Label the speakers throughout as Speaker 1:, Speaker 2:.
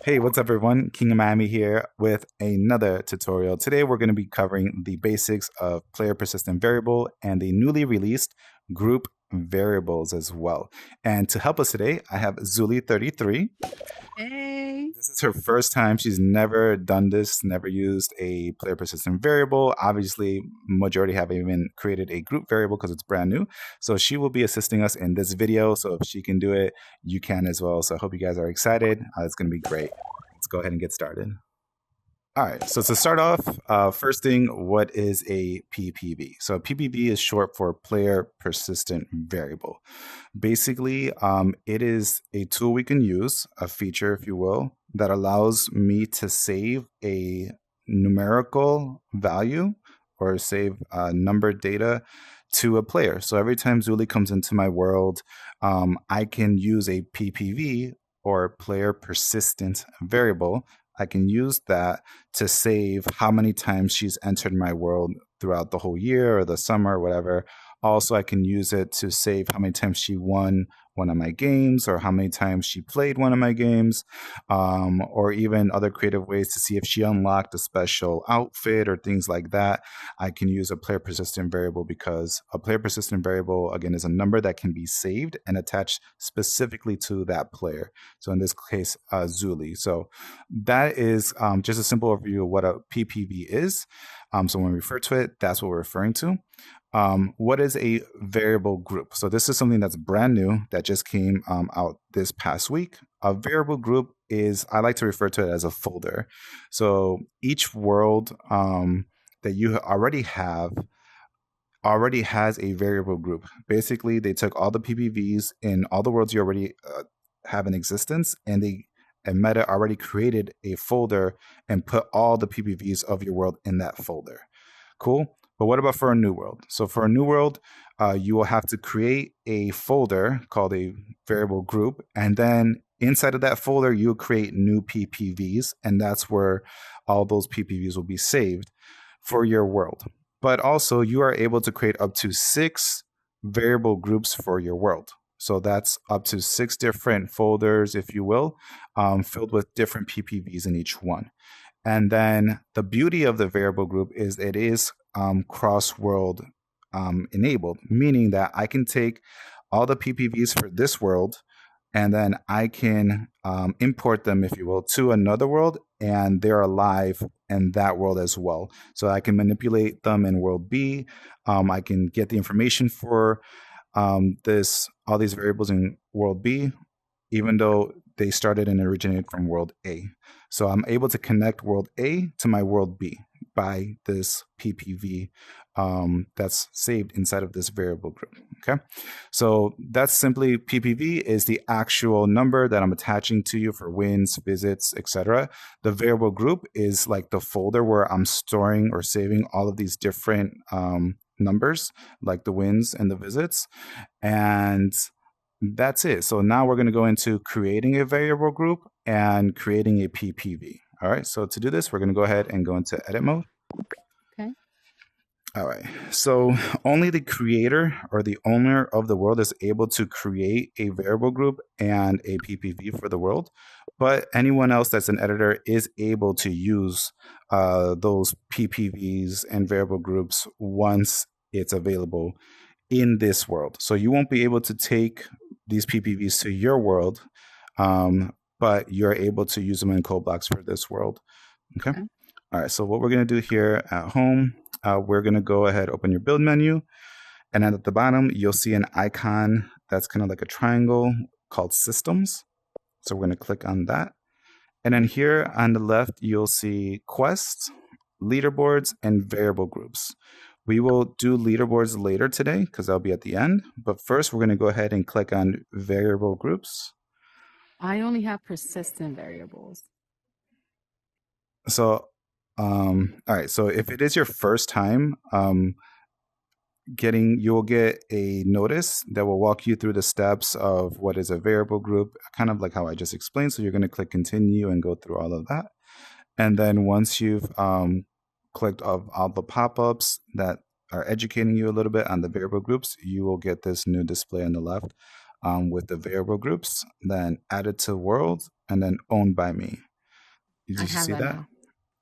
Speaker 1: Hey, what's up everyone? King of Miami here with another tutorial. Today we're going to be covering the basics of player persistent variable and the newly released group variables as well. And to help us today, I have Zuli33.
Speaker 2: Hey.
Speaker 1: This is her first time. She's never done this, never used a player persistent variable. Obviously, majority haven't even created a group variable because it's brand new. So she will be assisting us in this video. So if she can do it, you can as well. So I hope you guys are excited. It's going to be great. Let's go ahead and get started. All right, so to start off, first thing, what is a PPV? So a PPV is short for player persistent variable. Basically, it is a tool we can use, a feature, if you will, that allows me to save a numerical value or save number data to a player. So every time Zuli comes into my world, I can use a PPV or player persistent variable. I can use that to save how many times she's entered my world throughout the whole year or the summer or whatever. Also, I can use it to save how many times she won one of my games or how many times she played one of my games, or even other creative ways to see if she unlocked a special outfit or things like that. I can use a player persistent variable because a player persistent variable, again, is a number that can be saved and attached specifically to that player. So in this case, Zuli. So that is just a simple overview of what a PPV is. So when we refer to it, that's what we're referring to. What is a variable group? So this is something that's brand new that just came out this past week. A variable group is, I like to refer to it as a folder. So each world that you already have already has a variable group. Basically, they took all the PPVs in all the worlds you already have in existence, and Meta already created a folder and put all the PPVs of your world in that folder. Cool. But what about for a new world? So for a new world, you will have to create a folder called a variable group. And then inside of that folder, you'll create new PPVs. And that's where all those PPVs will be saved for your world. But also, you are able to create up to 6 variable groups for your world. So that's up to 6 different folders, if you will, filled with different PPVs in each one. And then the beauty of the variable group is it is cross-world enabled, meaning that I can take all the PPVs for this world and then I can import them, if you will, to another world, and they're alive in that world as well. So I can manipulate them in world B. I can get the information for all these variables in world B, even though they started and originated from world A. So I'm able to connect world A to my world B by this PPV that's saved inside of this variable group. Okay, so that's simply PPV is the actual number that I'm attaching to you for wins, visits, etc. The variable group is like the folder where I'm storing or saving all of these different numbers, like the wins and the visits, and that's it. So now we're going to go into creating a variable group and creating a PPV. All right, so to do this, we're going to go ahead and go into edit mode.
Speaker 2: Okay.
Speaker 1: All right, so only the creator or the owner of the world is able to create a variable group and a PPV for the world, but anyone else that's an editor is able to use those PPVs and variable groups once it's available in this world. So you won't be able to take these PPVs to your world, but you're able to use them in code blocks for this world. Okay. All right, so what we're going to do here at home, we're going to go ahead, open your build menu, and then at the bottom, you'll see an icon that's kind of like a triangle called systems. So we're going to click on that. And then here on the left, you'll see quests, leaderboards, and variable groups. We will do leaderboards later today because that'll be at the end. But first, we're going to go ahead and click on variable groups.
Speaker 2: I only have persistent variables.
Speaker 1: So all right, so if it is your first time you will get a notice that will walk you through the steps of what is a variable group, kind of like how I just explained. So you're going to click continue and go through all of that. And then once you've clicked of all the pop-ups that are educating you a little bit on the variable groups, you will get this new display on the left with the variable groups, then added to world, and then owned by me. Did
Speaker 2: I
Speaker 1: you
Speaker 2: have
Speaker 1: see
Speaker 2: that
Speaker 1: that?
Speaker 2: now.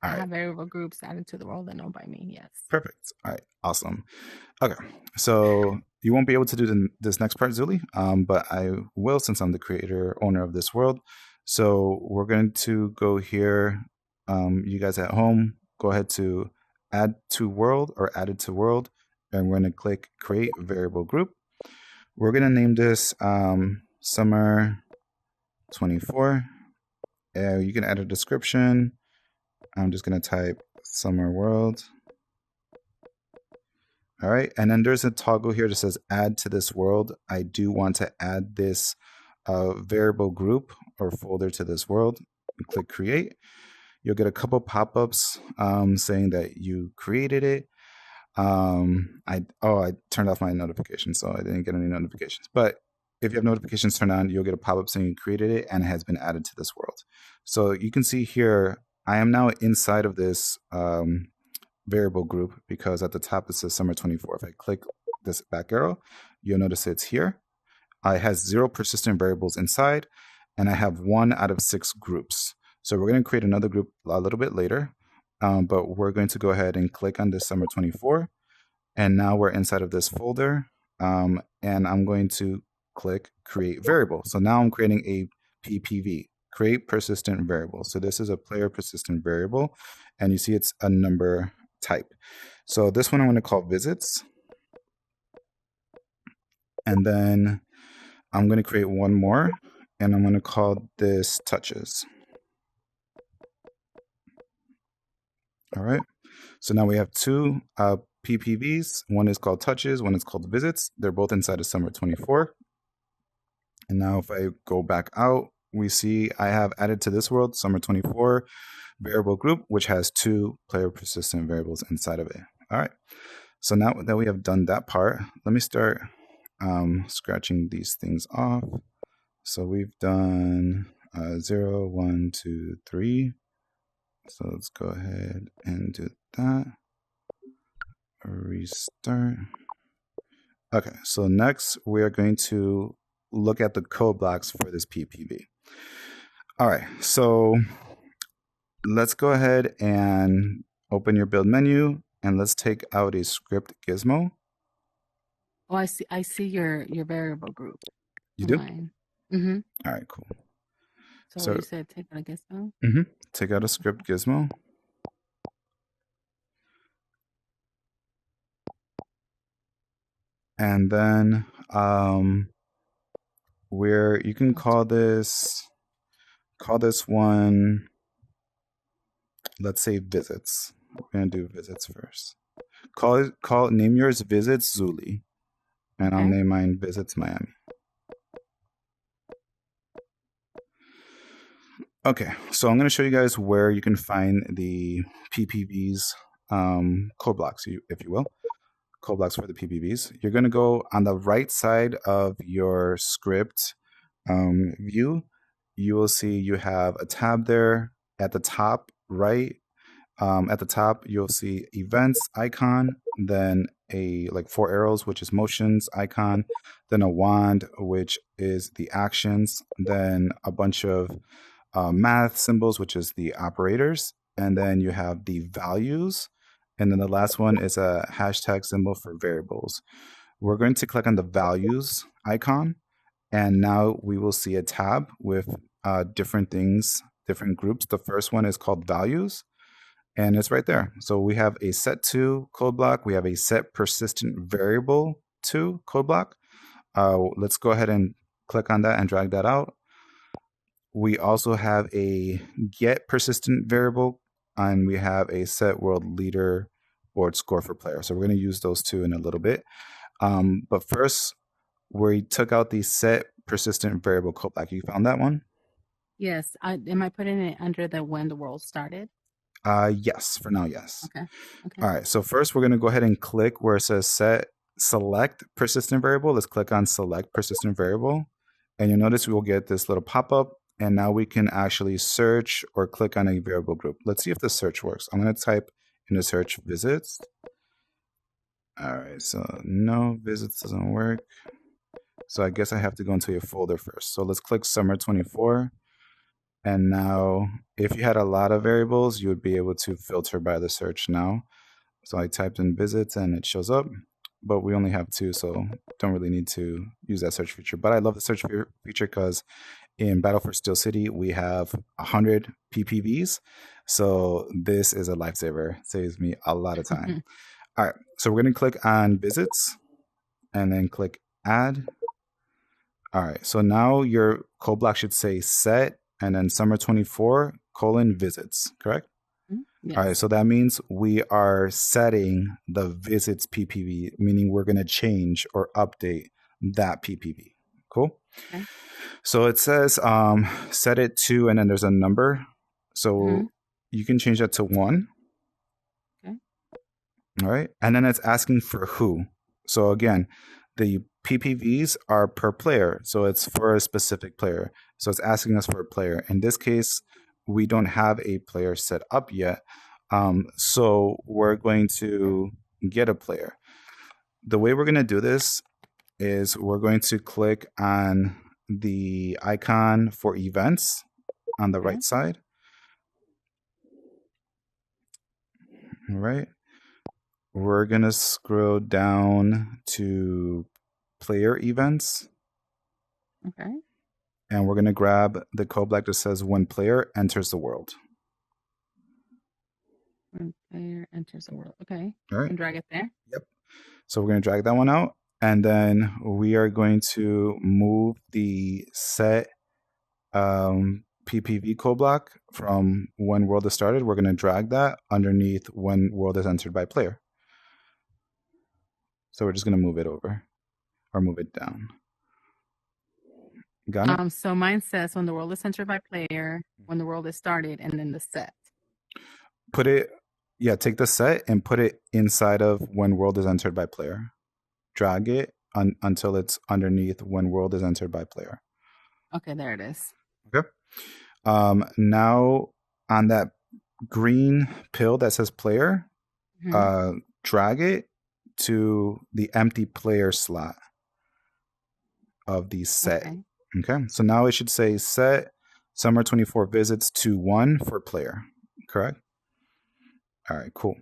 Speaker 1: All
Speaker 2: I
Speaker 1: right,
Speaker 2: have variable groups added to the world that know by me. Yes.
Speaker 1: perfect. All right, awesome. Okay, so you won't be able to do this next part, Zuli, but I will since I'm the creator owner of this world. So we're going to go here. You guys at home, go ahead to add to world or added to world, and we're going to click create variable group. We're going to name this summer 24. You can add a description. I'm just going to type summer world. All right, and then there's a toggle here that says add to this world. I do want to add this variable group or folder to this world. Click create. You'll get a couple pop-ups saying that you created it. I turned off my notifications, so I didn't get any notifications. But if you have notifications turned on, you'll get a pop-up saying you created it and it has been added to this world. So you can see here, I am now inside of this variable group because at the top it says summer 24. If I click this back arrow, you'll notice it's here. It has 0 persistent variables inside, and I have 1 out of 6 groups. So we're going to create another group a little bit later, but we're going to go ahead and click on this summer 24, and now we're inside of this folder, and I'm going to click create variable. So now I'm creating a PPV, create persistent variable. So this is a player persistent variable, and you see it's a number type. So this one I'm going to call visits, and then I'm going to create one more, and I'm going to call this touches. All right. So now we have 2 PPVs. One is called touches, one is called visits. They're both inside of summer 24. And now if I go back out, we see I have added to this world summer 24 variable group, which has 2 player persistent variables inside of it. All right. So now that we have done that part, let me start scratching these things off. So we've done 0, 1, 2, 3. So let's go ahead and do that. Restart. Okay, so next we are going to look at the code blocks for this PPV. All right, so let's go ahead and open your build menu and let's take out a script gizmo.
Speaker 2: Oh, I see. I see your variable group.
Speaker 1: You do?
Speaker 2: Mine. Mm-hmm.
Speaker 1: All right, cool.
Speaker 2: So
Speaker 1: So
Speaker 2: you said take out a gizmo.
Speaker 1: take out a script gizmo. And then where you can call this one, let's say visits. We're gonna do visits first. Name yours visits Zuli, and I'll
Speaker 2: Okay.
Speaker 1: name mine visits Miami. Okay, so I'm gonna show you guys where you can find the PPVs code blocks, if you will. Code blocks for the PPVs. You're gonna go on the right side of your script view. You will see you have a tab there at the top right. At the top, you'll see events icon, then a 4 arrows, which is motions icon, then a wand, which is the actions, then a bunch of math symbols, which is the operators, and then you have the values, and then the last one is a hashtag symbol for variables. We're going to click on the values icon, and now we will see a tab with different things, different groups. The first one is called values, and it's right there. So we have a set to code block. We have a set persistent variable to code block. Let's go ahead and click on that and drag that out. We also have a get persistent variable, and we have a set world leader board score for player. So we're going to use those two in a little bit. But first, we took out the set persistent variable code block. You found that one?
Speaker 2: Yes. Am I putting it under the when the world started?
Speaker 1: Yes, for now, yes.
Speaker 2: Okay. Okay.
Speaker 1: All right, so first we're going to go ahead and click where it says select persistent variable. Let's click on select persistent variable. And you'll notice we will get this little pop-up, and now we can actually search or click on a variable group. Let's see if the search works. I'm going to type in the search visits. All right, so no, visits doesn't work. So I guess I have to go into a folder first. So let's click summer 24. And now if you had a lot of variables, you would be able to filter by the search now. So I typed in visits and it shows up, but we only have 2, so don't really need to use that search feature. But I love the search feature because in Battle for Steel City, we have 100 PPVs. So this is a lifesaver. Saves me a lot of time. All right, so we're going to click on visits and then click add. All right, so now your code block should say set and then summer 24 : visits, correct?
Speaker 2: Yes.
Speaker 1: All right, so that means we are setting the visits PPV, meaning we're going to change or update that PPV. Cool.
Speaker 2: Okay.
Speaker 1: So it says set it to, and then there's a number. So you can change that to 1.
Speaker 2: Okay.
Speaker 1: All right. And then it's asking for who. So again, the PPVs are per player. So it's for a specific player. So it's asking us for a player. In this case, we don't have a player set up yet. So we're going to get a player. The way we're going to do this is we're going to click on the icon for events on the right side. All right. We're going to scroll down to player events.
Speaker 2: Okay.
Speaker 1: And we're going to grab the code block that says when player enters the world.
Speaker 2: When player enters the world. Okay.
Speaker 1: All right.
Speaker 2: And drag it there.
Speaker 1: Yep. So we're going to drag that one out. And then we are going to move the set PPV code block from when world is started. We're going to drag that underneath when world is entered by player. So we're just going to move it over or move it down. Got it?
Speaker 2: So mine says when the world is entered by player, when the world is started, and then the set.
Speaker 1: Put it, yeah, take the set and put it inside of when world is entered by player. Drag it until it's underneath when world is entered by player.
Speaker 2: Okay, there it is.
Speaker 1: Okay. Now on that green pill that says player, drag it to the empty player slot of the set. Okay. So now it should say set summer 24 visits to 1 for player. Correct? All right, cool.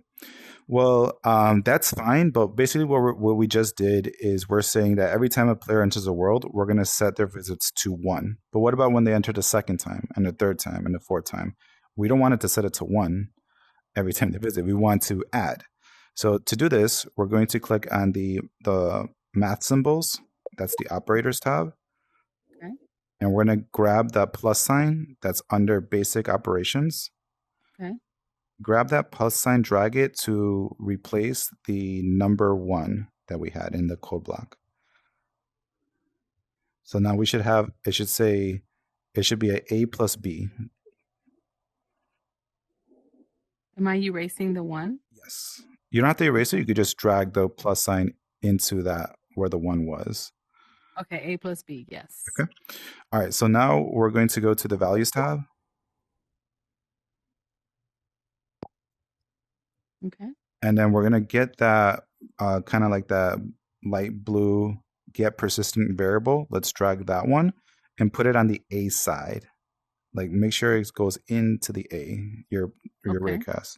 Speaker 1: Well, that's fine, but basically what we just did is we're saying that every time a player enters a world, we're going to set their visits to 1. But what about when they enter the second time and the third time and the fourth time? We don't want it to set it to 1 every time they visit. We want to add. So to do this, we're going to click on the math symbols. That's the operators tab.
Speaker 2: Okay.
Speaker 1: And we're going to grab that plus sign that's under basic operations.
Speaker 2: Okay.
Speaker 1: Grab that plus sign, drag it to replace the number 1 that we had in the code block. So now we should have, it should say, it should be a plus B.
Speaker 2: Am I erasing the 1?
Speaker 1: Yes. You don't have to erase it. You could just drag the plus sign into that where the 1 was.
Speaker 2: Okay, A plus B, yes.
Speaker 1: Okay. All right. So now we're going to go to the values tab.
Speaker 2: Okay.
Speaker 1: And then we're going to get that kind of like that light blue get persistent variable. Let's drag that one and put it on the A side. Like make sure it goes into the A, your raycast.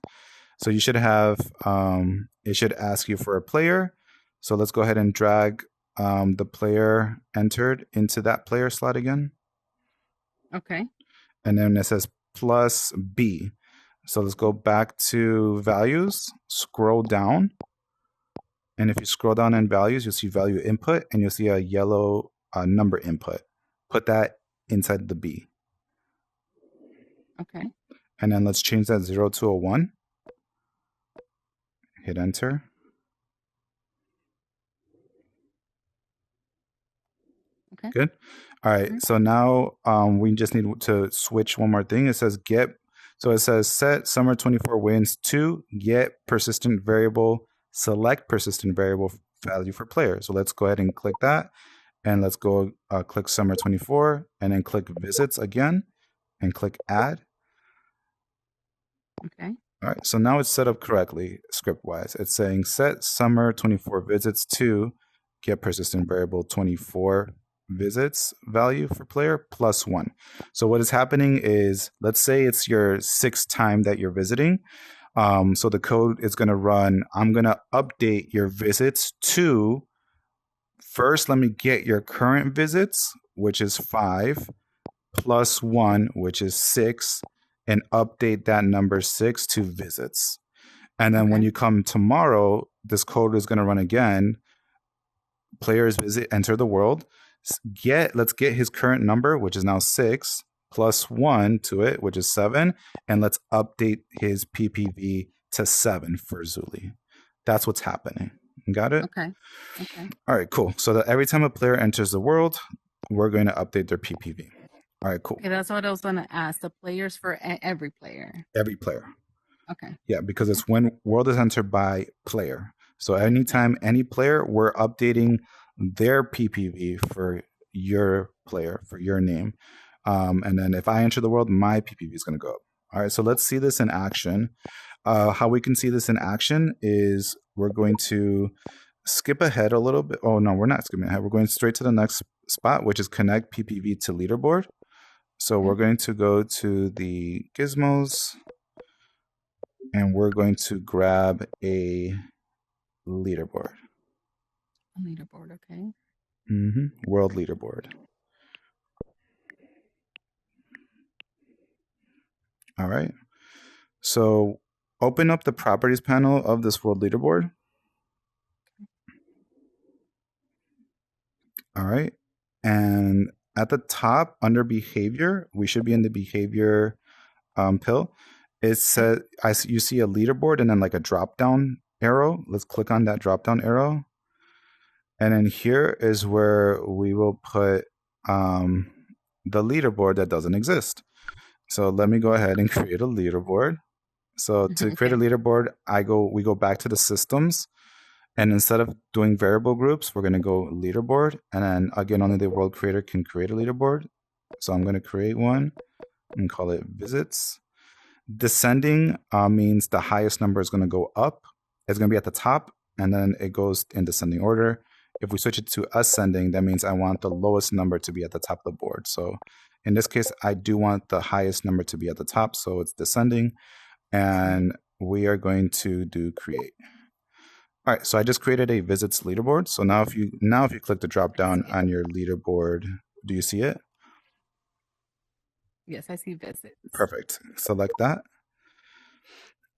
Speaker 1: So you should have, it should ask you for a player. So let's go ahead and drag the player entered into that player slot again.
Speaker 2: Okay.
Speaker 1: And then it says plus B. So let's go back to values, scroll down. And if you scroll down in values, you'll see value input and you'll see a yellow number input. Put that inside the B.
Speaker 2: Okay.
Speaker 1: And then let's change that 0 to a 1. Hit enter.
Speaker 2: Okay.
Speaker 1: Good. All right. So now we just need to switch one more thing. It says get. So it says set summer 24 wins to get persistent variable, select persistent variable value for player. So let's go ahead and click that. And let's go click summer 24 and then click visits again and click add.
Speaker 2: Okay.
Speaker 1: All right. So now it's set up correctly script wise. It's saying set summer 24 visits to get persistent variable 24 visits value for player plus 1. So what is happening is, let's say it's your 6th time that you're visiting. So the code is going to run, I'm going to update your visits to, first let me get your current visits, which is 5, plus 1, which is 6, and update that number 6 to visits. And then when you come tomorrow, this code is going to run again. Players visit, enter the world. Let's get his current number, which is now 6, plus 1 to it, which is 7, and let's update his PPV to 7 for Zuli. That's what's happening. Got it?
Speaker 2: Okay.
Speaker 1: All right, cool. So that every time a player enters the world, we're going to update their PPV. All right, cool.
Speaker 2: Okay, that's what I was going to ask. The players for every player.
Speaker 1: Every player.
Speaker 2: Okay.
Speaker 1: Yeah, because it's when world is entered by player. So anytime any player, we're updating their PPV for your player, for your name. And then if I enter the world, my PPV is going to go up. All right, so let's see this in action. How we can see this in action is we're going to skip ahead a little bit. Oh, no, we're not skipping ahead. We're going straight to the next spot, which is connect PPV to leaderboard. So we're going to go to the gizmos, and we're going to grab a leaderboard.
Speaker 2: A leaderboard, okay.
Speaker 1: World leaderboard. All right. So open up the properties panel of this world leaderboard. All right. And at the top under behavior, we should be in the behavior pill. It says, you see a leaderboard and then like a drop down arrow. Let's click on that drop down arrow. And then here is where we will put the leaderboard that doesn't exist. So let me go ahead and create a leaderboard. So to create a leaderboard, we go back to the systems, and instead of doing variable groups, we're going to go leaderboard. And then again, only the world creator can create a leaderboard. So I'm going to create one and call it visits. Descending means the highest number is going to go up. It's going to be at the top, and then it goes in descending order. If we switch it to ascending, that means I want the lowest number to be at the top of the board. So in this case, I do want the highest number to be at the top, so it's descending. And we are going to do create. All right, so I just created a visits leaderboard. So now if you click the drop down on your leaderboard, do you see it?
Speaker 2: Yes, I see visits.
Speaker 1: Perfect. Select that.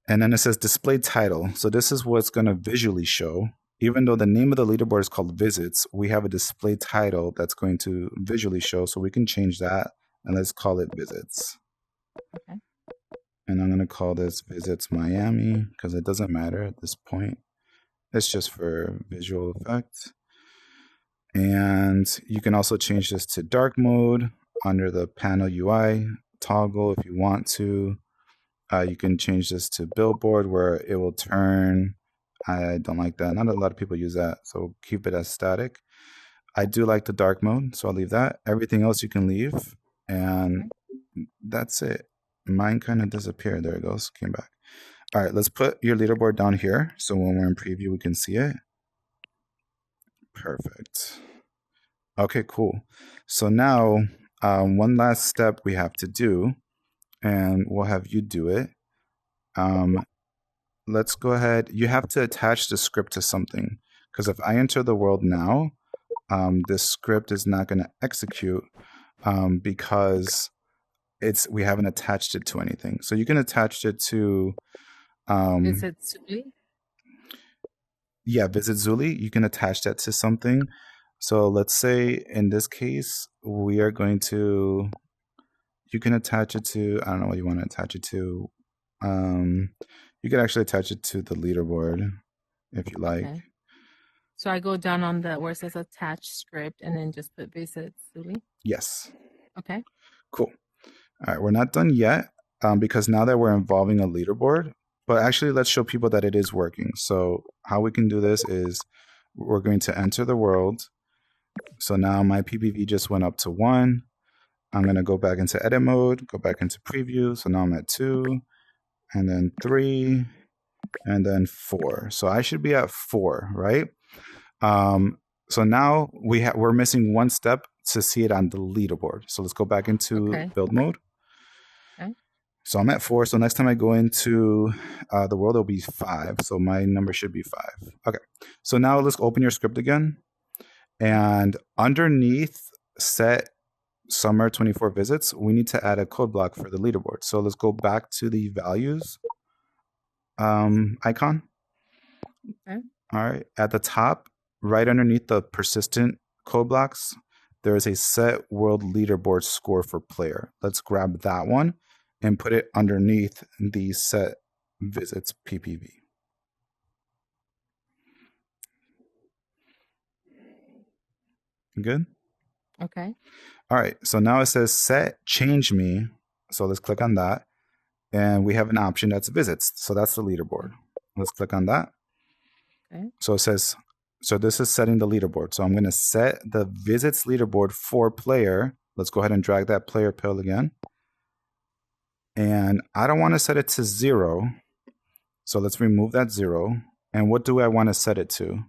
Speaker 1: And then it says display title. So this is what's going to visually show. Even though the name of the leaderboard is called visits, we have a display title that's going to visually show. So we can change that, and let's call it visits.
Speaker 2: Okay.
Speaker 1: And I'm going to call this visits Miami because it doesn't matter at this point. It's just for visual effect. And you can also change this to dark mode under the panel UI toggle if you want to. You can change this to billboard where it will turn. I don't like that. Not a lot of people use that, so keep it as static. I do like the dark mode, so I'll leave that. Everything else you can leave, and that's it. Mine kind of disappeared. There it goes. Came back. All right, let's put your leaderboard down here so when we're in preview, we can see it. Perfect. Okay, cool. So now one last step we have to do, and we'll have you do it. Let's go ahead. You have to attach the script to something, because if I enter the world now, this script is not going to execute because we haven't attached it to anything. So you can attach it to
Speaker 2: Visit Zuli?
Speaker 1: Yeah, Visit Zuli. You can attach that to something. So let's say in this case, we are going to, you can attach it to, I don't know what you want to attach it to. You can actually attach it to the leaderboard if you like.
Speaker 2: Okay. So I go down on the where it says attach script and then just put Visit Zuli?
Speaker 1: Yes.
Speaker 2: Okay.
Speaker 1: Cool. All right, we're not done yet because now that we're involving a leaderboard, but actually let's show people that it is working. So how we can do this is we're going to enter the world. So now my PPV just went up to 1. I'm going to go back into edit mode, go back into preview. So now I'm at 2, and then 3, and then 4. So I should be at 4, right? So now we're missing one step. to see it on the leaderboard. So let's go back into
Speaker 2: Okay.
Speaker 1: build mode.
Speaker 2: Okay.
Speaker 1: So I'm at 4. So next time I go into the world, it'll be 5. So my number should be 5. Okay. So now let's open your script again. And underneath set summer 24 visits, we need to add a code block for the leaderboard. So let's go back to the values icon.
Speaker 2: Okay.
Speaker 1: All right. At the top, right underneath the persistent code blocks, there is a set world leaderboard score for player. Let's grab that one and put it underneath the set visits PPV. Good?
Speaker 2: Okay.
Speaker 1: All right. So now it says set change me. So let's click on that. And we have an option that's visits. So that's the leaderboard. Let's click on that.
Speaker 2: Okay.
Speaker 1: So it says, so this is setting the leaderboard. So I'm going to set the visits leaderboard for player. Let's go ahead and drag that player pill again. And I don't want to set it to 0. So let's remove that 0. And what do I want to set it to?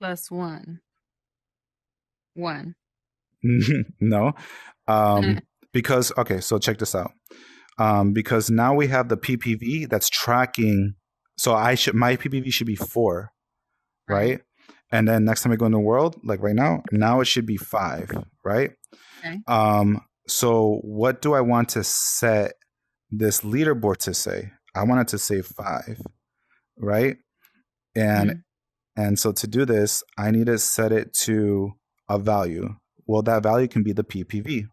Speaker 2: +1. 1.
Speaker 1: No. Because, okay, so check this out. Because now we have the PPV that's tracking. So my PPV should be 4, right? And then next time I go in the world, like right now it should be 5, right?
Speaker 2: Okay.
Speaker 1: So what do I want to set this leaderboard to say? I want it to say 5, right? And so to do this, I need to set it to a value. Well, that value can be the PPV. Okay.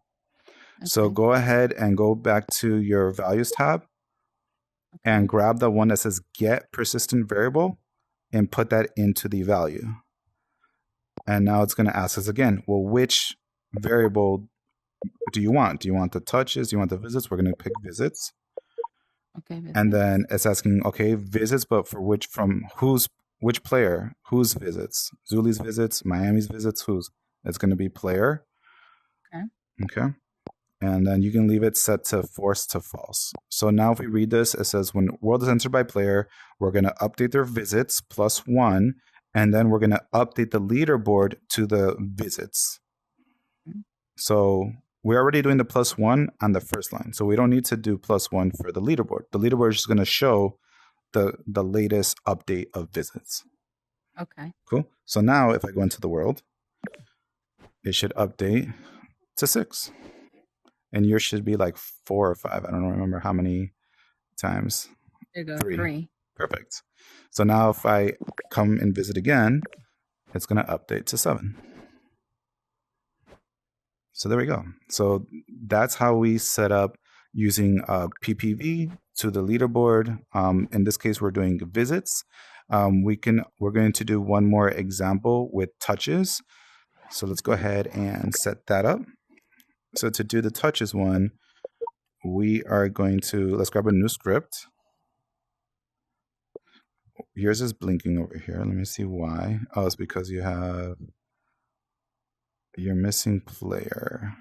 Speaker 1: So go ahead and go back to your values tab and grab the one that says get persistent variable and put that into the value. And now it's going to ask us again, well, which variable do you want? Do you want the touches? Do you want the visits? We're going to pick visits. Okay. Visits. And then it's asking, okay, visits, but for which player? Whose visits? Zuli's visits, Miami's visits, whose? It's going to be player. Okay. And then you can leave it set to force to false. So now if we read this, it says when world is entered by player, we're going to update their visits +1, and then we're going to update the leaderboard to the visits. So we're already doing the +1 on the first line. So we don't need to do +1 for the leaderboard. The leaderboard is just going to show the latest update of visits. Okay. Cool. So now if I go into the world, it should update to 6. And yours should be like 4 or 5. I don't remember how many times.
Speaker 2: There you go. 3.
Speaker 1: Perfect. So now if I come and visit again, it's going to update to 7. So there we go. So that's how we set up using PPV to the leaderboard. In this case, we're doing visits. We're going to do one more example with touches. So let's go ahead and set that up. So to do the touches one, we are going to, let's grab a new script. Yours is blinking over here. Let me see why. Oh, it's because you're missing player.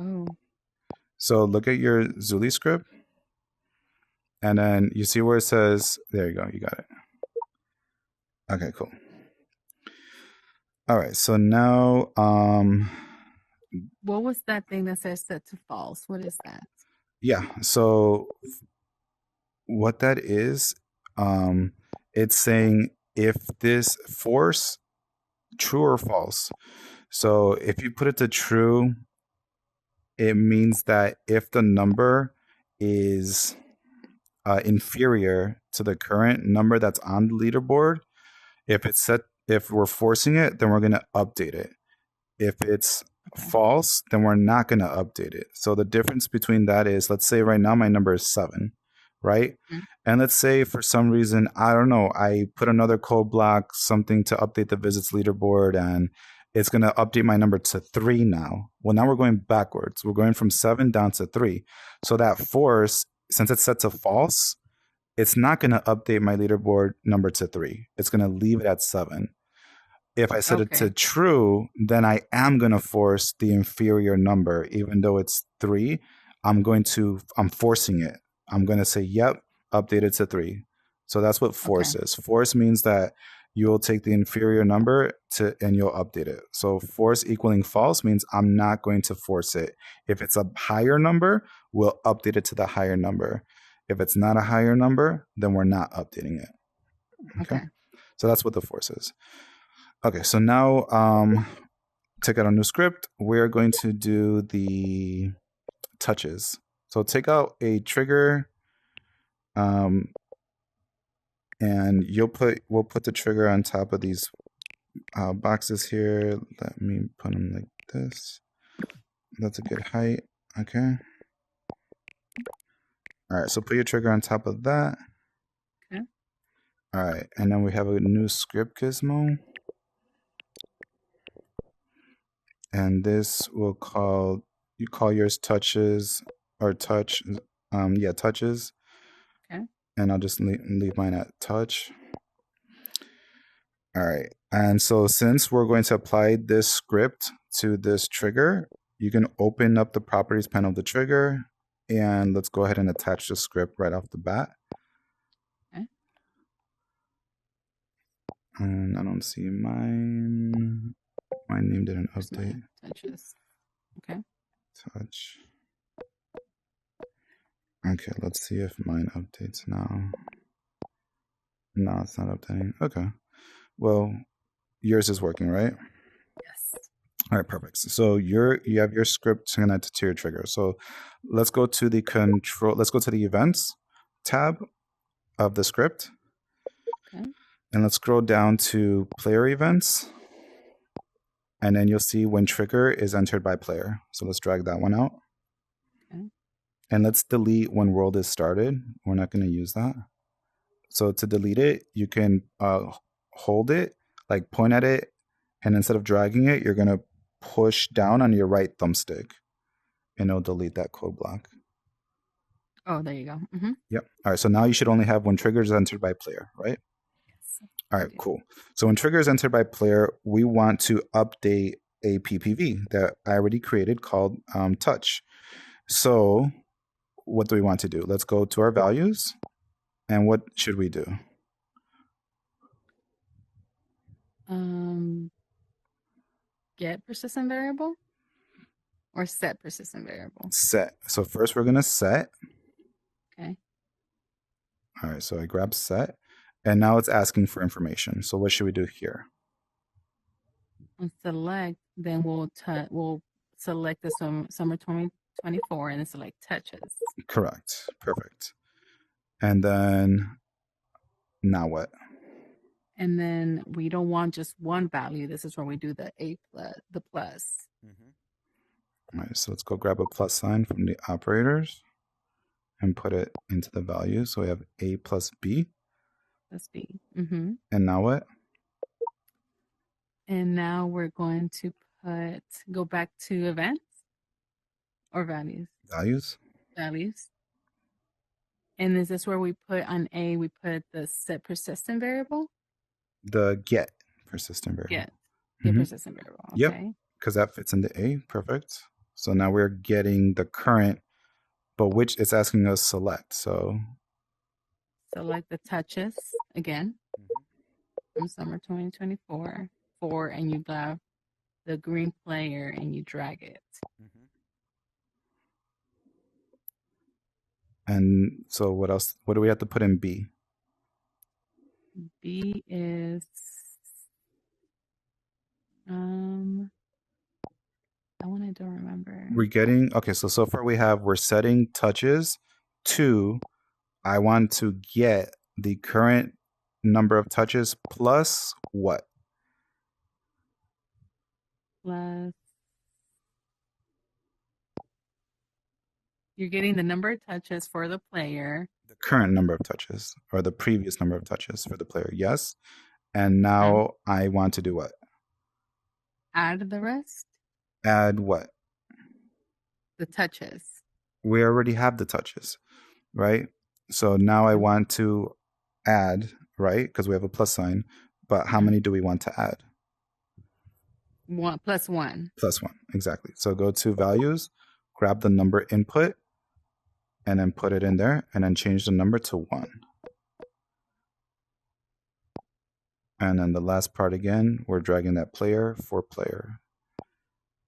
Speaker 1: Oh. So look at your Zuli script. And then you see where it says, there you go, you got it. Okay, cool. All right, so now,
Speaker 2: what was that thing that says set to false? What is that?
Speaker 1: Yeah, so what that is, it's saying if this force true or false. So if you put it to true, it means that if the number is inferior to the current number that's on the leaderboard, if we're forcing it, then we're going to update it. If it's false, then we're not going to update it. So the difference between that is, let's say right now my number is 7, right? Mm-hmm. And let's say for some reason, I don't know, I put another code block, something to update the visits leaderboard, and it's going to update my number to 3 now. Well, now we're going backwards. We're going from 7 down to 3. So that force, since it's set to false, it's not going to update my leaderboard number to 3. It's going to leave it at 7. If I set it to true, then I am going to force the inferior number. Even though it's 3, I'm forcing it. I'm going to say, yep, update it to 3. So that's what force is. Force means that you will take the inferior number and you'll update it. So force equaling false means I'm not going to force it. If it's a higher number, we'll update it to the higher number. If it's not a higher number, then we're not updating it. Okay. So that's what the force is. Okay, so now take out a new script. We're going to do the touches. So take out a trigger, and we'll put the trigger on top of these boxes here. Let me put them like this. That's a good height. Okay. All right, so put your trigger on top of that.
Speaker 2: Okay.
Speaker 1: All right, and then we have a new script gizmo. And this will call yours touches or touch. Touches.
Speaker 2: Okay.
Speaker 1: And I'll just leave mine at touch. All right. And so since we're going to apply this script to this trigger, you can open up the properties panel of the trigger, and let's go ahead and attach the script right off the bat.
Speaker 2: Okay.
Speaker 1: And I don't see mine. My name didn't update.
Speaker 2: Touches. Okay.
Speaker 1: Touch. Okay, let's see if mine updates now. No, it's not updating. Okay. Well, yours is working, right?
Speaker 2: Yes.
Speaker 1: All right, perfect. So you have your script connected to your trigger. So let's go to the events tab of the script.
Speaker 2: Okay.
Speaker 1: And let's scroll down to player events. And then you'll see when trigger is entered by player. So let's drag that one out.
Speaker 2: Okay.
Speaker 1: And let's delete when world is started. We're not going to use that. So to delete it, you can hold it, like point at it, and instead of dragging it, you're going to push down on your right thumbstick, and it'll delete that code block.
Speaker 2: Oh, there you go. Mm-hmm.
Speaker 1: Yep. All right, so now you should only have when trigger is entered by player, right?
Speaker 2: Yes.
Speaker 1: All right, cool. So when trigger is entered by player, we want to update a PPV that I already created called touch. So what do we want to do? Let's go to our values. And what should we do?
Speaker 2: Get persistent variable or set persistent variable?
Speaker 1: Set. So first we're going to set.
Speaker 2: Okay.
Speaker 1: All right, so I grab set. And now it's asking for information. So what should we do here?
Speaker 2: On select, then we'll select the summer 2024 and then select touches.
Speaker 1: Correct. Perfect. And then now what?
Speaker 2: And then we don't want just one value. This is where we do the plus.
Speaker 1: All right, so let's go grab a plus sign from the operators and put it into the value. So we have A plus B.
Speaker 2: Plus B. Mm-hmm.
Speaker 1: And now what?
Speaker 2: And now we're going to go back to events or values. Values. And is this where we put on A, we put the set persistent variable?
Speaker 1: The get persistent variable.
Speaker 2: Get persistent variable. Okay.
Speaker 1: Yep, because that fits into A. Perfect. So now we're getting the current, but which it's asking us select. So
Speaker 2: select the touches again from summer 2024 and you grab the green player and you drag it.
Speaker 1: And so what else? What do we have to put in B?
Speaker 2: B is that one I don't remember.
Speaker 1: We're getting so far we're setting touches to I want to get the current number of touches plus what?
Speaker 2: Plus you're getting the number of touches for the player.
Speaker 1: The current number of touches or the previous number of touches for the player. Yes. And now I want to do what?
Speaker 2: Add the rest.
Speaker 1: Add what?
Speaker 2: The touches.
Speaker 1: We already have the touches, right? So now I want to add, right? Because we have a plus sign. But how many do we want to add?
Speaker 2: One plus one.
Speaker 1: Plus one, exactly. So go to values, grab the number input, and then put it in there, and then change the number to 1. And then the last part again, we're dragging that player for player.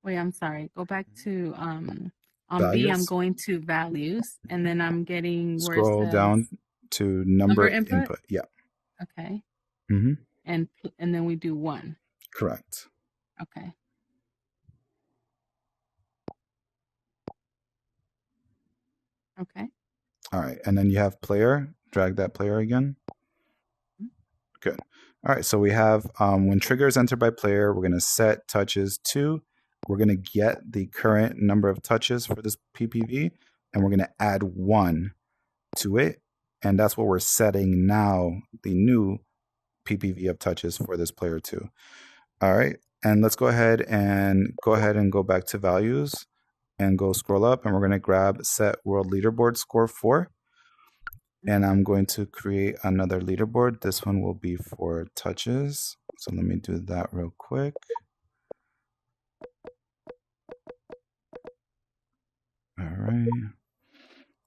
Speaker 2: Wait, I'm sorry. Go back to on B, I'm
Speaker 1: Values.
Speaker 2: going to values, and then I'm getting where it
Speaker 1: Scroll
Speaker 2: says
Speaker 1: down to
Speaker 2: number
Speaker 1: number
Speaker 2: input.
Speaker 1: input. Yeah.
Speaker 2: Okay.
Speaker 1: Mm-hmm.
Speaker 2: And then we do 1.
Speaker 1: Correct.
Speaker 2: Okay. Okay.
Speaker 1: All right. And then you have player. Drag that player again. Good. All right. So we have when trigger is entered by player, we're going to set touches to. We're going to get the current number of touches for this PPV, and we're going to add 1 to it. And that's what we're setting now, the new PPV of touches for this player too. All right. And let's go ahead and go back to values and go scroll up, and we're going to grab set world leaderboard score 4. And I'm going to create another leaderboard. This one will be for touches. So let me do that real quick. All right.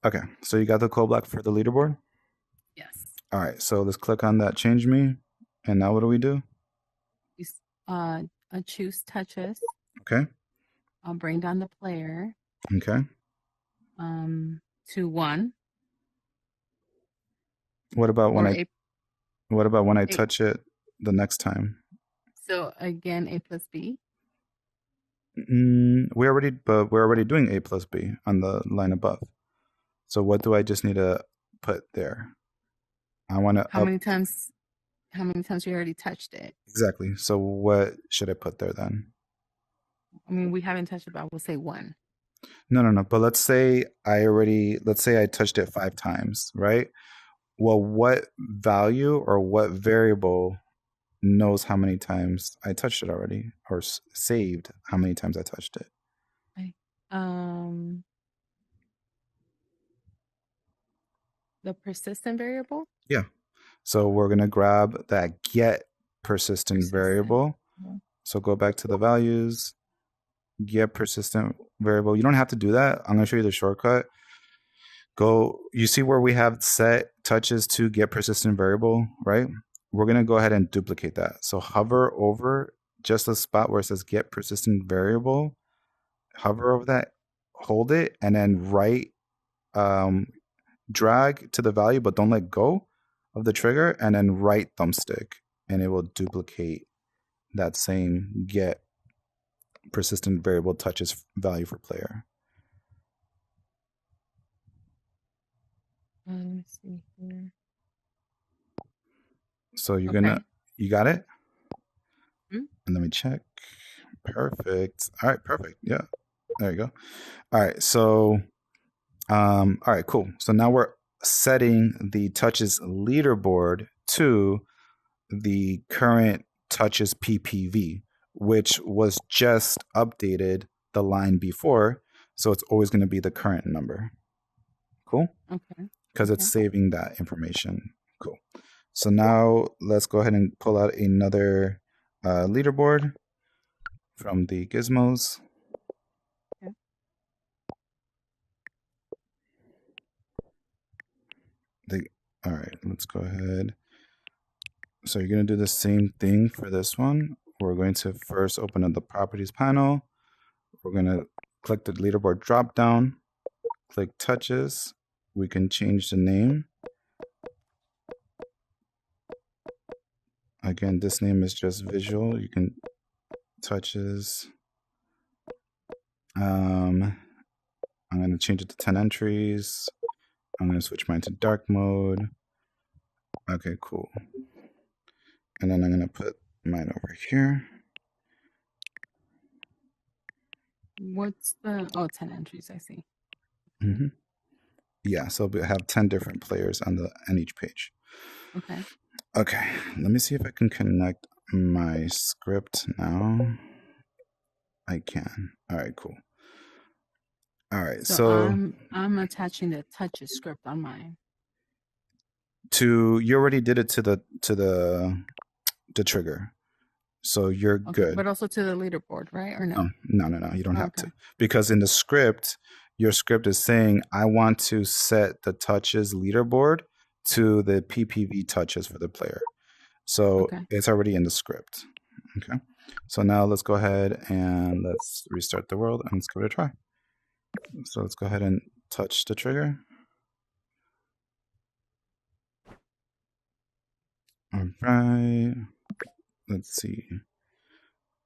Speaker 1: Okay, so you got the code block for the leaderboard?
Speaker 2: Yes.
Speaker 1: All right, so let's click on that change me. And now what do we do?
Speaker 2: Choose touches.
Speaker 1: Okay.
Speaker 2: I'll bring down the player.
Speaker 1: Okay.
Speaker 2: To 1.
Speaker 1: What about when I
Speaker 2: A,
Speaker 1: touch it the next time?
Speaker 2: so again, A plus B.
Speaker 1: We're already doing A plus B on the line above. So what do I just need to put there? I want to
Speaker 2: How many times you already touched it?
Speaker 1: Exactly. So what should I put there then?
Speaker 2: I mean, we haven't touched it, but we'll say 1.
Speaker 1: No. But let's say I touched it 5 times, right? Well, what value or what variable knows how many times I touched it already, or saved how many times I touched it?
Speaker 2: Okay. The persistent variable?
Speaker 1: Yeah. So we're going to grab that get persistent variable. So go back to the values, get persistent variable. You don't have to do that. I'm going to show you the shortcut. You see where we have set touches to get persistent variable, right? We're going to go ahead and duplicate that. So hover over just the spot where it says get persistent variable, hover over that, hold it, and then drag to the value, but don't let go of the trigger, and then right thumbstick, and it will duplicate that same get persistent variable touches value for player.
Speaker 2: Let's see here.
Speaker 1: So you got it? And let me check. Perfect. All right, perfect. Yeah, there you go. All right, so all right, cool. So now we're setting the touches leaderboard to the current touches PPV, which was just updated the line before. So it's always going to be the current number. Cool?
Speaker 2: Okay.
Speaker 1: Because it's saving that information. Cool. So now let's go ahead and pull out another leaderboard from the gizmos. All right, let's go ahead. So you're going to do the same thing for this one. We're going to first open up the properties panel. We're going to click the leaderboard drop down, click touches. We can change the name. Again, this name is just visual. You can touches. I'm going to change it to 10 entries. I'm going to switch mine to dark mode. Okay, cool. And then I'm going to put mine over here.
Speaker 2: What's the 10 entries? I see.
Speaker 1: Mm-hmm. Yeah, so we have 10 different players on each page.
Speaker 2: Okay.
Speaker 1: Okay, let me see if I can connect my script now. I can. All right, cool. All right, so
Speaker 2: I'm attaching the touches script on mine.
Speaker 1: You already did it to the trigger, so you're good.
Speaker 2: But also to the leaderboard, right? Or no?
Speaker 1: No. You don't have to, because in the script, your script is saying I want to set the touches leaderboard to the PPV touches for the player. So
Speaker 2: Okay.
Speaker 1: it's already in the script. Okay. So now let's go ahead and let's restart the world and let's give it a try. So let's go ahead and touch the trigger. All right. Let's see.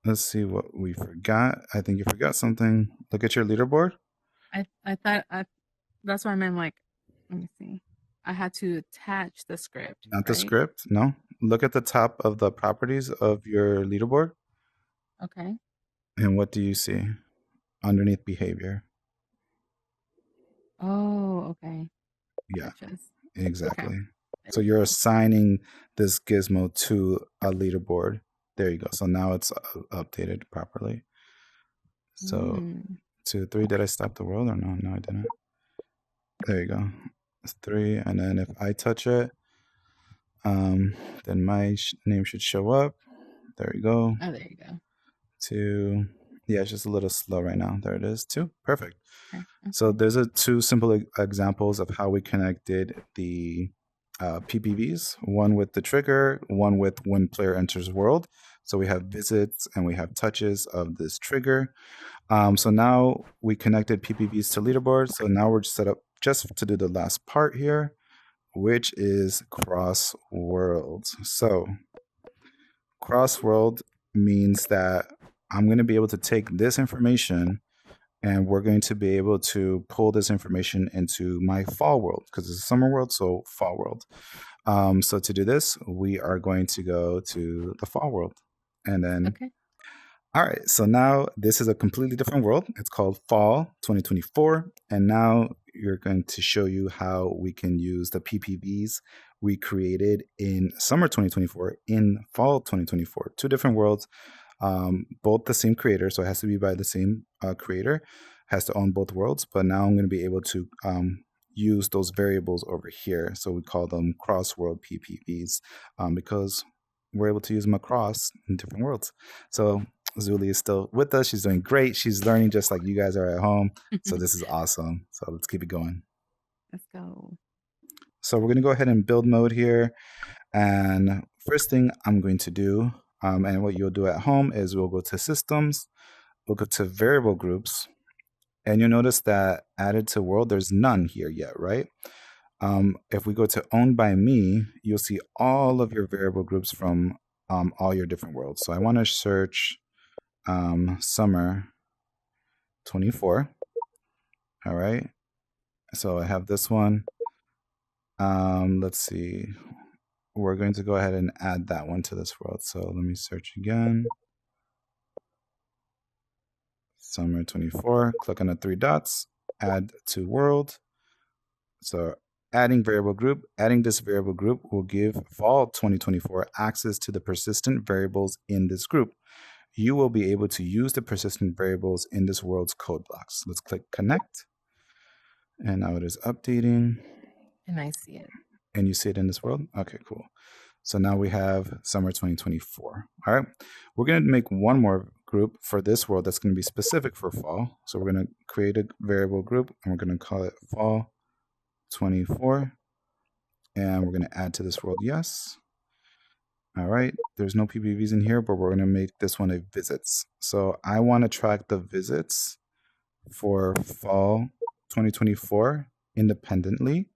Speaker 1: Let's see what we forgot. I think you forgot something. Look at your leaderboard.
Speaker 2: I thought that's what I meant. Like, let me see. I had to attach the script,
Speaker 1: Not the
Speaker 2: right?
Speaker 1: script. No. Look at the top of the properties of your leaderboard.
Speaker 2: Okay.
Speaker 1: And what do you see underneath behavior?
Speaker 2: Oh, okay.
Speaker 1: Yeah,
Speaker 2: Touches. Okay.
Speaker 1: exactly.
Speaker 2: There
Speaker 1: So
Speaker 2: we
Speaker 1: you're
Speaker 2: go.
Speaker 1: assigning this gizmo to a leaderboard. There you go. So now it's updated properly. So
Speaker 2: Mm.
Speaker 1: 2, 3. Did I stop the world or no? No, I didn't. There you go. It's 3, and then if I touch it, then my name should show up. There you go.
Speaker 2: Oh, there you go.
Speaker 1: 2. Yeah, it's just a little slow right now. There it is. 2. Perfect.
Speaker 2: Okay.
Speaker 1: So
Speaker 2: Okay.
Speaker 1: there's a 2 simple examples of how we connected the PPVs. One with the trigger, one with when player enters world. So we have visits and we have touches of this trigger. So now we connected PPVs to leaderboards. So now we're set up just to do the last part here, which is cross worlds. So cross world means that I'm going to be able to take this information and we're going to be able to pull this information into my fall world because it's a summer world, so fall world. So to do this, we are going to go to the fall world. And then,
Speaker 2: Okay.
Speaker 1: all right, so now this is a completely different world. It's called Fall 2024. And now you're going to show you how we can use the PPVs we created in summer 2024 in fall 2024. Two different worlds, both the same creator, so it has to be by the same creator, has to own both worlds. But now I'm going to be able to use those variables over here. So we call them cross world PPVs because we're able to use them across in different worlds. So Zuli is still with us. She's doing great. She's learning just like you guys are at home. So this is awesome. So let's keep it going.
Speaker 2: Let's go.
Speaker 1: So we're going to go ahead and build mode here. And first thing I'm going to do, and what you'll do at home, is we'll go to systems, we'll go to variable groups, and you'll notice that added to world, there's none here yet, right? If we go to owned by me, you'll see all of your variable groups from all your different worlds. So I want to search summer 24. All right. So I have this one. Let's see. We're going to go ahead and add that one to this world. So let me search again. Summer 24. Click on the 3 dots. Add to world. So adding variable group, adding this variable group will give fall 2024 access to the persistent variables in this group. You will be able to use the persistent variables in this world's code blocks. Let's click connect. And now it is updating.
Speaker 2: And I see it.
Speaker 1: And you see it in this world? Okay, cool. So now we have summer 2024. All right. We're going to make one more group for this world that's going to be specific for fall. So we're going to create a variable group and we're going to call it fall 24. And we're going to add to this world yes. All right. There's no PPVs in here, but we're going to make this one a visits. So I want to track the visits for fall 2024 independently,